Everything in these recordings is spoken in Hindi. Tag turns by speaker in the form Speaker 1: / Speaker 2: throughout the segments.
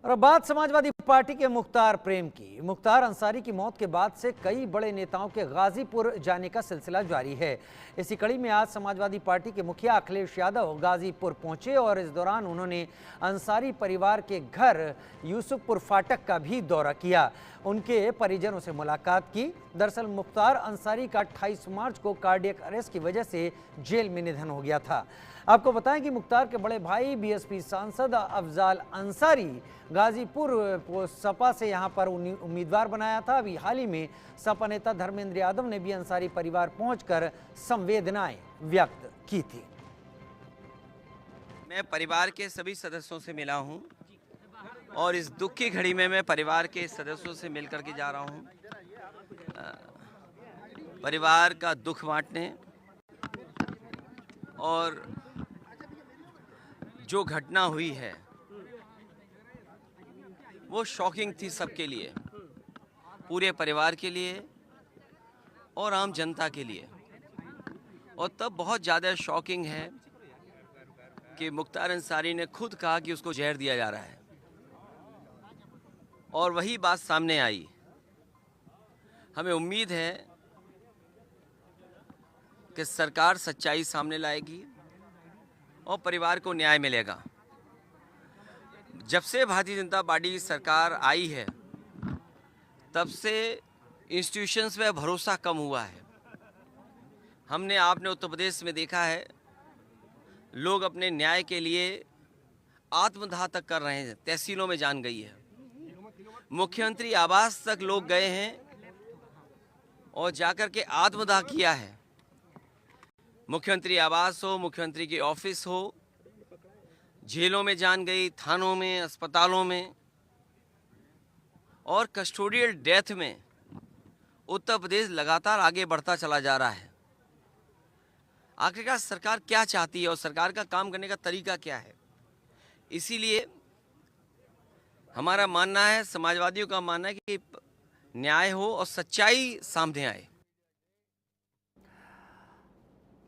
Speaker 1: और अब बात समाजवादी पार्टी के मुख्तार प्रेम की। मुख्तार अंसारी की मौत के बाद से कई बड़े नेताओं के गाजीपुर जाने का सिलसिला जारी है। इसी कड़ी में आज समाजवादी पार्टी के मुखिया अखिलेश यादव गाजीपुर पहुंचे और इस दौरान उन्होंने अंसारी परिवार के घर यूसुफपुर फाटक का भी दौरा किया, उनके परिजनों से मुलाकात की। दरअसल मुख्तार अंसारी का 28 मार्च को कार्डियक अरेस्ट की वजह से जेल में निधन हो गया था। आपको बताएं कि मुख्तार के बड़े भाई बीएसपी सांसद अफजाल अंसारी गाजीपुर को सपा से यहां पर उम्मीदवार बनाया था। अभी हाल ही में सपा नेता धर्मेंद्र यादव ने भी अंसारी परिवार पहुंचकर संवेदनाएं व्यक्त की थी।
Speaker 2: मैं परिवार के सभी सदस्यों से मिला हूं और इस दुख की घड़ी में मैं परिवार के सदस्यों से मिलकर के जा रहा हूं, परिवार का दुख बांटने। और जो घटना हुई है वो शॉकिंग थी सबके लिए, पूरे परिवार के लिए और आम जनता के लिए। और तब बहुत ज़्यादा शॉकिंग है कि मुख्तार अंसारी ने खुद कहा कि उसको जहर दिया जा रहा है और वही बात सामने आई। हमें उम्मीद है कि सरकार सच्चाई सामने लाएगी और परिवार को न्याय मिलेगा। जब से भारतीय जनता पार्टी की सरकार आई है तब से इंस्टीट्यूशंस में भरोसा कम हुआ है। आपने उत्तर प्रदेश में देखा है, लोग अपने न्याय के लिए आत्मदाह तक कर रहे हैं, तहसीलों में जान गई है। मुख्यमंत्री आवास तक लोग गए हैं और जाकर के आत्मदाह किया है। मुख्यमंत्री आवास हो, मुख्यमंत्री की ऑफिस हो, जेलों में जान गई, थानों में, अस्पतालों में। और कस्टोडियल डेथ में उत्तर प्रदेश लगातार आगे बढ़ता चला जा रहा है। आखिरकार सरकार क्या चाहती है और सरकार का काम करने का तरीका क्या है? इसीलिए हमारा मानना है, समाजवादियों का मानना है कि न्याय हो और सच्चाई सामने आए।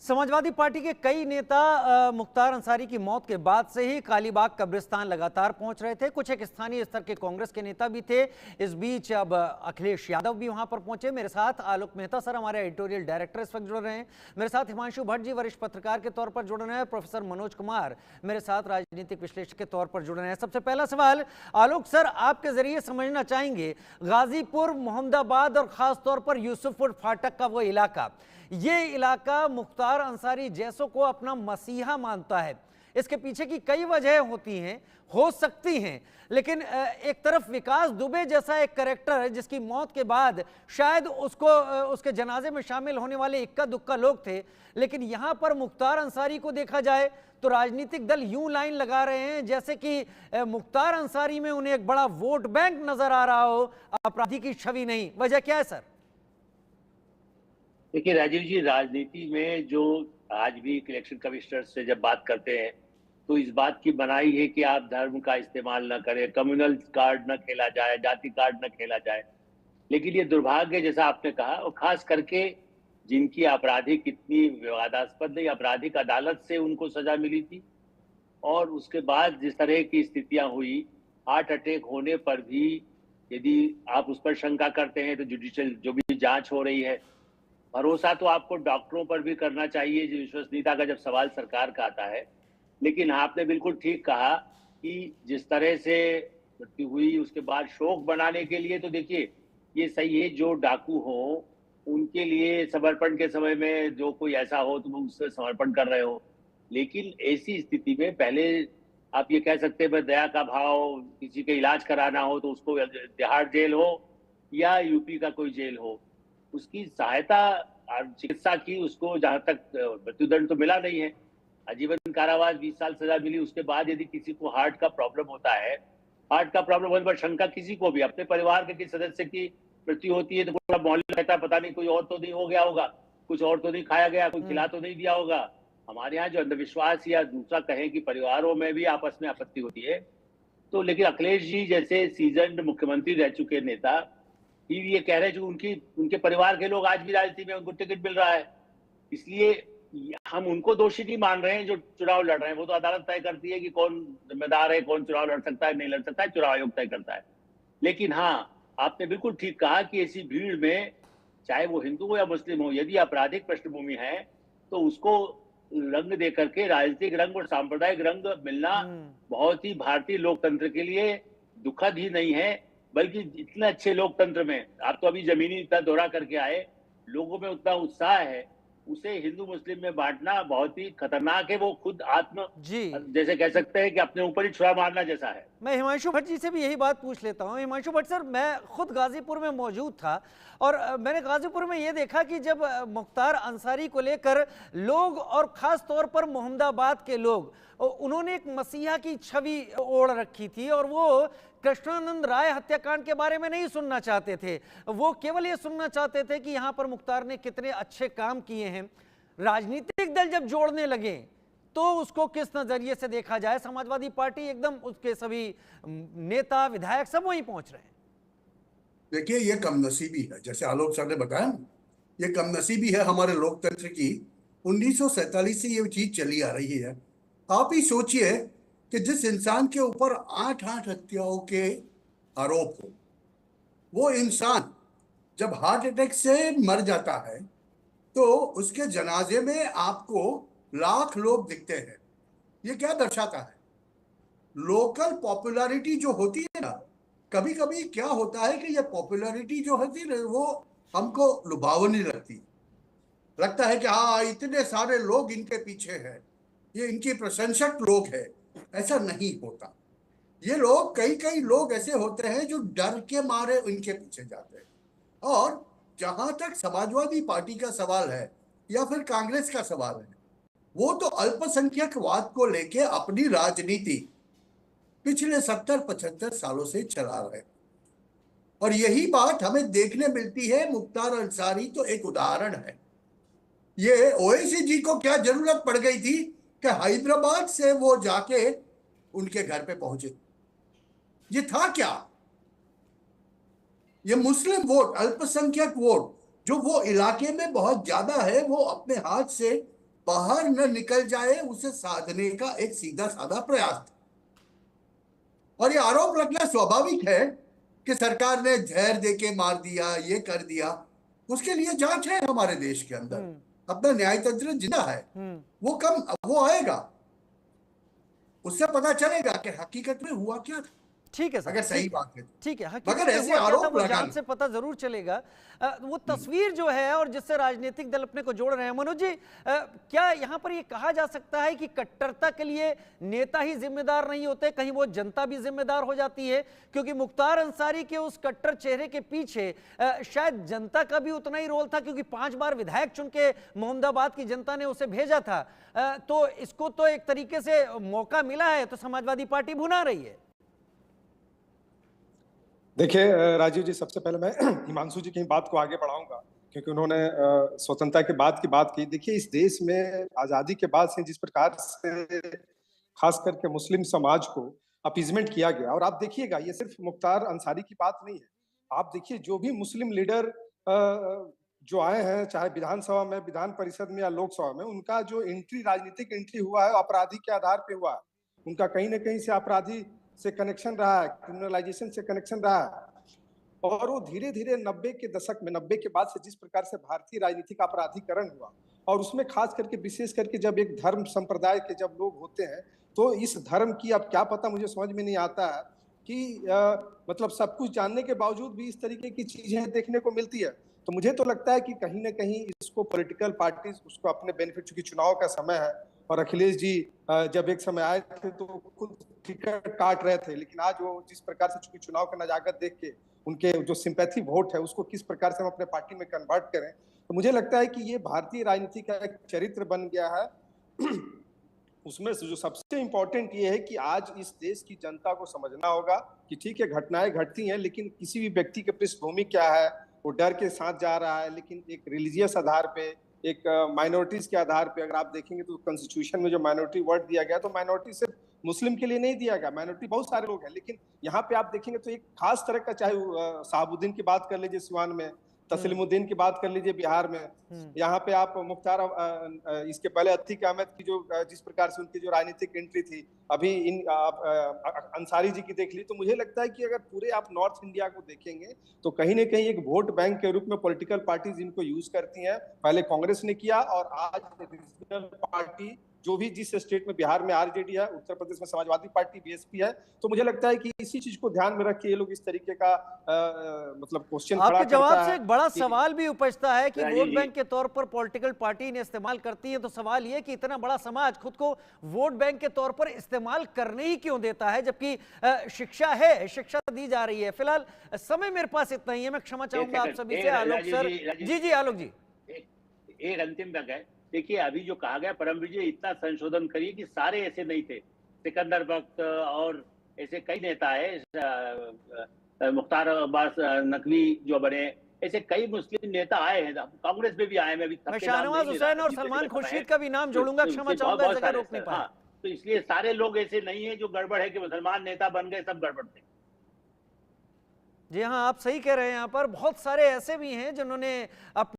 Speaker 1: समाजवादी पार्टी के कई नेता मुख्तार अंसारी की मौत के बाद से ही कालीबाग कब्रिस्तान लगातार पहुंच रहे थे। कुछ एक स्थानीय स्तर के कांग्रेस के नेता भी थे। इस बीच अब अखिलेश यादव भी वहां पर पहुंचे। मेरे साथ आलोक मेहता सर, हमारे एडिटोरियल डायरेक्टर, इस वक्त जुड़ रहे हैं। मेरे साथ हिमांशु भट्ट जी वरिष्ठ पत्रकार के तौर पर जुड़ रहे हैं। प्रोफेसर मनोज कुमार मेरे साथ राजनीतिक विश्लेषक के तौर पर जुड़ रहे हैं। सबसे पहला सवाल आलोक सर, आपके जरिए समझना चाहेंगे, गाजीपुर, मोहम्मदाबाद और खासतौर पर यूसुफपुर फाटक का वो इलाका, ये इलाका मुख्तार अंसारी जैसों को अपना मसीहा मानता है। इसके पीछे की कई वजह होती हैं, हो सकती हैं, लेकिन एक तरफ विकास दुबे जैसा एक कैरेक्टर है जिसकी मौत के बाद शायद उसके जनाजे में शामिल होने वाले इक्का दुक्का लोग थे, लेकिन यहां पर मुख्तार अंसारी को देखा जाए तो राजनीतिक दल यूं लाइन लगा रहे हैं जैसे कि मुख्तार अंसारी में उन्हें एक बड़ा वोट बैंक नजर आ रहा हो, अपराधी की छवि नहीं। वजह क्या है सर?
Speaker 3: देखिए राजीव जी, राजनीति में जो आज भी इलेक्शन कमिश्नर से जब बात करते हैं तो इस बात की मनाही है कि आप धर्म का इस्तेमाल न करें, कम्युनल कार्ड न खेला जाए, जाति कार्ड न खेला जाए। लेकिन ये दुर्भाग्य, जैसा आपने कहा, और खास करके जिनकी आपराधिक इतनी विवादास्पद नहीं, आपराधिक अदालत से उनको सजा मिली थी और उसके बाद जिस तरह की स्थितियां हुई, हार्ट अटैक होने पर भी यदि आप उस पर शंका करते हैं तो जुडिशियल जो भी जांच हो रही है, भरोसा तो आपको डॉक्टरों पर भी करना चाहिए, जो विश्वसनीयता का जब सवाल सरकार का आता है। लेकिन आपने बिल्कुल ठीक कहा कि जिस तरह से मृत्यु हुई उसके बाद शोक बनाने के लिए, तो देखिए ये सही है, जो डाकू हो उनके लिए समर्पण के समय में जो कोई ऐसा हो तो वो उससे समर्पण कर रहे हो। लेकिन ऐसी स्थिति में पहले आप ये कह सकते हैं दया का भाव, किसी का इलाज कराना हो तो उसको तिहाड़ जेल हो या यूपी का कोई जेल हो, उसकी सहायता चिकित्सा की, उसको जहां तक मृत्युदंड तो मिला नहीं है, आजीवन कारावास 20 साल सजा मिली। उसके बाद यदि किसी को हार्ट का प्रॉब्लम होता है, हार्ट का प्रॉब्लम होने पर शंका किसी को भी, अपने परिवार के किसी सदस्य की मृत्यु होती है तो पूरा मोहल्ला कहता है पता नहीं कोई और तो नहीं हो गया होगा, कुछ और तो नहीं खाया गया, कोई खिला तो नहीं दिया होगा। हमारे यहाँ जो अंधविश्वास या दूसरा कहें कि परिवारों में भी आपस में आपत्ति होती है। तो लेकिन अखिलेश जी जैसे सीजन्ड मुख्यमंत्री रह चुके नेता ये कह रहे हैं कि उनके परिवार के लोग आज भी राजनीति में उनको टिकट मिल रहा है, इसलिए हम उनको दोषी नहीं मान रहे हैं जो चुनाव लड़ रहे हैं, वो तो अदालत तय करती है कि कौन जिम्मेदार है, कौन चुनाव लड़ सकता है, नहीं लड़ सकता है, चुनाव आयोग तय करता है। लेकिन हाँ, आपने बिल्कुल ठीक कहा कि ऐसी भीड़ में चाहे वो हिंदू हो या मुस्लिम हो, यदि आपराधिक पृष्ठभूमि है तो उसको रंग दे करके राजनीतिक रंग और सांप्रदायिक रंग मिलना बहुत ही भारतीय लोकतंत्र के लिए दुखद ही नहीं है, बल्कि इतने अच्छे लोकतंत्र में आप तो अभी जमीनी इतना दौरा करके आए, लोगों में उतना उत्साह है, उसे हिंदू मुस्लिम में बांटना बहुत ही खतरनाक है। वो खुद आत्म
Speaker 1: जी
Speaker 3: जैसे कह सकते हैं कि अपने ऊपर ही छुरा मारना जैसा है।
Speaker 1: मैं हिमांशु भट्ट जी से भी यही बात पूछ लेता हूं। हिमांशु भट्ट सर, मैं खुद गाजीपुर में मौजूद था और मैंने गाजीपुर में ये देखा कि जब मुख्तार अंसारी को लेकर लोग और खास तौर पर मोहम्मदाबाद के लोग, उन्होंने एक मसीहा की छवि ओढ़ रखी थी और वो कृष्णानंद राय हत्याकांड के बारे में नहीं सुनना चाहते थे। वो केवल ये सुनना चाहते थे कि यहां पर मुख्तार ने कितने अच्छे काम किए हैं। राजनीतिक दल जब जोड़ने लगे तो उसको किस नजरिए से देखा जाए? समाजवादी पार्टी एकदम, उसके सभी नेता विधायक सब वहीं पहुंच रहे हैं।
Speaker 4: देखिए, ये कमनसीबी है, जैसे आलोक सर ने बताया, ये कमनसीबी है हमारे लोकतंत्र की। 1947 से ये चीज चली आ रही है। आप ही सोचिए कि जिस इंसान के ऊपर 8 हत्याओं के आरोप हो, वो इंसान जब हार्ट अटैक से मर जाता है तो उसके जनाजे में आपको लाख लोग दिखते हैं। ये क्या दर्शाता है? लोकल पॉपुलैरिटी जो होती है ना, कभी कभी क्या होता है कि ये पॉपुलैरिटी जो होती है वो हमको लुभावनी लगता है कि हाँ, इतने सारे लोग इनके पीछे हैं, ये इनकी प्रशंसक लोग हैं। ऐसा नहीं होता। ये लोग, कई लोग ऐसे होते हैं जो डर के मारे इनके पीछे जाते हैं। और जहां तक समाजवादी पार्टी का सवाल है या फिर कांग्रेस का सवाल है, वो तो अल्पसंख्यकवाद को लेके अपनी राजनीति पिछले 70-75 सालों से चला रहे हैं। और यही बात हमें देखने मिलती है। मुख्तार अंसारी तो एक उदाहरण है। ये ओवैसी जी को क्या जरूरत पड़ गई थी कि हैदराबाद से वो जाके उनके घर पे पहुंचे? ये था क्या? ये मुस्लिम वोट, अल्पसंख्यक वोट जो वो इलाके में बहुत ज्यादा है, वो अपने हाथ से बाहर न निकल जाए, उसे साधने का एक सीधा साधा प्रयास था। और ये आरोप लगना स्वाभाविक है कि सरकार ने जहर देके मार दिया, ये कर दिया। उसके लिए जांच है हमारे देश के अंदर, अपना न्याय तंत्र जिंदा है। वो आएगा, उससे पता चलेगा कि हकीकत में हुआ क्या था।
Speaker 1: ठीक है सर,
Speaker 4: अगर सही बात है,
Speaker 1: ठीक है,
Speaker 4: मगर ऐसे आरोप लगाने
Speaker 1: से पता जरूर चलेगा। वो तस्वीर जो है और जिससे राजनीतिक दल अपने को जोड़ रहे हैं, मनोज जी, क्या यहाँ पर ये कहा जा सकता है कि कट्टरता के लिए नेता ही जिम्मेदार नहीं होते, कहीं वो जनता भी जिम्मेदार हो जाती है? क्योंकि मुख्तार अंसारी के उस कट्टर चेहरे के पीछे शायद जनता का भी उतना ही रोल था, क्योंकि 5 बार विधायक चुन के मोहम्मदाबाद की जनता ने उसे भेजा था। तो इसको तो एक तरीके से मौका मिला है, तो समाजवादी पार्टी भुना रही है।
Speaker 5: देखिए राजीव जी, सबसे पहले मैं हिमांशु जी की बात को आगे बढ़ाऊंगा, क्योंकि उन्होंने स्वतंत्रता के बाद की बात की। देखिए, इस देश में आजादी के बाद से जिस प्रकार से खास करके मुस्लिम समाज को अपीजमेंट किया गया, और आप देखिएगा ये सिर्फ मुख्तार अंसारी की बात नहीं है। आप देखिए, जो भी मुस्लिम लीडर जो आए हैं, चाहे विधानसभा में, विधान परिषद में या लोकसभा में, उनका जो एंट्री, राजनीतिक एंट्री हुआ है, अपराधी के आधार पे हुआ है। उनका कहीं ना कहीं से अपराधी से कनेक्शन रहा है, क्रिमिनलाइजेशन से कनेक्शन रहा है। और वो धीरे धीरे 90 के दशक में, 90 के बाद से जिस प्रकार से भारतीय राजनीति का अपराधीकरण हुआ, और उसमें खास करके विशेष करके जब एक धर्म संप्रदाय के जब लोग होते हैं, तो इस धर्म की अब क्या पता, मुझे समझ में नहीं आता है कि मतलब सब कुछ जानने के बावजूद भी इस तरीके की चीजें देखने को मिलती है। तो मुझे तो लगता है कि कहीं ना कहीं इसको पॉलिटिकल पार्टीज उसको अपने बेनिफिट, चूंकि चुनाव का समय है, और अखिलेश जी जब एक समय आए थे तो खुद टिकट काट रहे थे, लेकिन आज वो जिस प्रकार से चूंकि चुनाव का नजाकत देख के उनके जो सिंपैथी वोट है उसको किस प्रकार से हम अपने पार्टी में कन्वर्ट करें, तो मुझे लगता है कि ये भारतीय राजनीति का एक चरित्र बन गया है। उसमें जो सबसे इंपॉर्टेंट ये है कि आज इस देश की जनता को समझना होगा कि ठीक है, घटनाएं घटती हैं, लेकिन किसी भी व्यक्ति की पृष्ठभूमि क्या है, वो डर के साथ जा रहा है, लेकिन एक रिलीजियस आधार पे, एक माइनॉरिटीज के आधार पे अगर आप देखेंगे तो कॉन्स्टिट्यूशन में जो माइनॉरिटी वर्ड दिया गया, तो माइनॉरिटी सिर्फ मुस्लिम के लिए नहीं दिया गया, माइनॉरिटी बहुत सारे लोग हैं। लेकिन यहाँ पे आप देखेंगे तो एक खास तरह का, चाहे शहाबुद्दीन की बात कर लीजिए सिवान में, तस्लीमुद्दीन की बात कर लीजिए बिहार में, यहाँ पे आप मुख्तार इसके पहले अतीक अहमद की जो जिस प्रकार से उनकी जो राजनीतिक एंट्री थी, अभी इन अंसारी जी की देख ली, तो मुझे लगता है कि अगर पूरे आप नॉर्थ इंडिया को देखेंगे तो कहीं ना कहीं एक वोट बैंक के रूप में पॉलिटिकल पार्टीज इनको यूज करती हैं। पहले कांग्रेस ने किया और आज रीजनल पार्टी जो भी जिस स्टेट में, बिहार में आरजेडी है, उत्तर प्रदेश में समाजवादी पार्टी बीएसपी है, तो मुझे लगता है कि इसी चीज को ध्यान में रख के ये लोग इस तरीके का मतलब क्वेश्चन खड़ा
Speaker 1: आपके जवाब
Speaker 5: करता
Speaker 1: से
Speaker 5: है
Speaker 1: एक बड़ा सवाल भी उपजता है कि
Speaker 3: राजीव
Speaker 1: वोट
Speaker 3: जी।
Speaker 1: बैंक के तौर पर पॉलिटिकल पार्टी ने इस्तेमाल करती है, तो सवाल ये कि इतना बड़ा समाज खुद को वोट बैंक के तौर पर इस्तेमाल करने ही क्यों देता है, जबकि शिक्षा है, शिक्षा दी जा रही है। फिलहाल समय मेरे पास इतना ही है, मैं क्षमा चाहूंगा आप सभी से। आलोक सर, जी आलोक जी,
Speaker 3: एक अंतिम तक है। देखिए, अभी जो कहा गया, परमवीर जी इतना संशोधन करिए कि सारे ऐसे नहीं थे। सिकंदर बख्त और ऐसे कई नेता है, मुख्तार अब्बास नकवी जो बने, ऐसे कई मुस्लिम नेता आए हैं, कांग्रेस में भी आए हैं।
Speaker 1: मैं शाहनवाज हुसैन और सलमान खुर्शीद का भी नाम जोड़ूंगा, क्षमा चाहूंगा जगह रोक नहीं पाया।
Speaker 3: तो इसलिए सारे लोग ऐसे नहीं है जो गड़बड़ है कि मुसलमान नेता बन गए, सब गड़बड़ थे।
Speaker 1: जी हाँ, आप सही कह रहे हैं। यहाँ पर बहुत सारे ऐसे भी हैं जिन्होंने